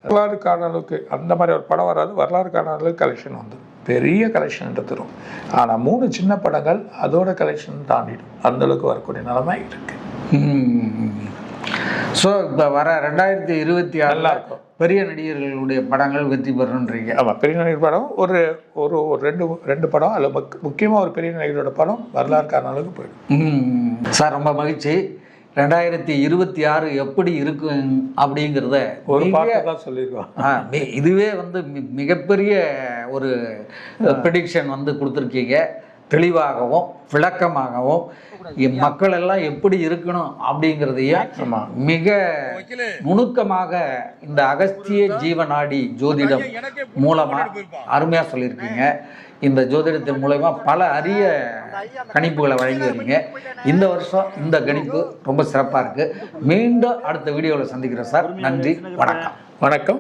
வரலாறு காண அளவுக்கு அந்த மாதிரி ஒரு படம் வராது. வரலாறு காண அளவுக்கு கலெக்ஷன் வந்து பெரிய கலெக்ஷன் எடுத்துரும். ஆனால் 3 சின்ன படங்கள் அதோட கலெக்ஷன் தாண்டிடும். அந்தளவுக்கு வரக்கூடிய நிலைமை இருக்குது. ஸோ இப்போ வர 2026 இருக்கும். பெரிய நடிகர்களுடைய படங்கள் வெற்றி பெறணுன்றீங்க. ஆமாம், பெரிய நடிகர் படம் ஒரு ஒரு ரெண்டு படம் அதில் முக்கியமாக ஒரு பெரிய நடிகரோட படம் வரலாறு காண அளவுக்கு போயிடும். சார் ரொம்ப மகிழ்ச்சி. 2026 எப்படி இருக்கும் அப்படிங்கிறத ஒரு பாட்டு தான் சொல்லியிருக்கோம். இதுவே வந்து மிகப்பெரிய ஒரு ப்ரெடிக்ஷன் வந்து கொடுத்துருக்கீங்க. தெளிவாகவும் விளக்கமாகவும் மக்கள் எல்லாம் எப்படி இருக்கணும் அப்படிங்கிறதையும் மிக நுணுக்கமாக இந்த அகஸ்திய ஜீவநாடி ஜோதிடம் மூலமாக அருமையாக சொல்லியிருக்கீங்க. இந்த ஜோதிடத்தின் மூலமா பல அரிய கணிப்புகளை வழங்கி வரீங்க. இந்த வருஷம் இந்த கணிப்பு ரொம்ப சிறப்பாக இருக்குது. மீண்டும் அடுத்த வீடியோவில் சந்திக்கிறேன் சார். நன்றி, வணக்கம். வணக்கம்.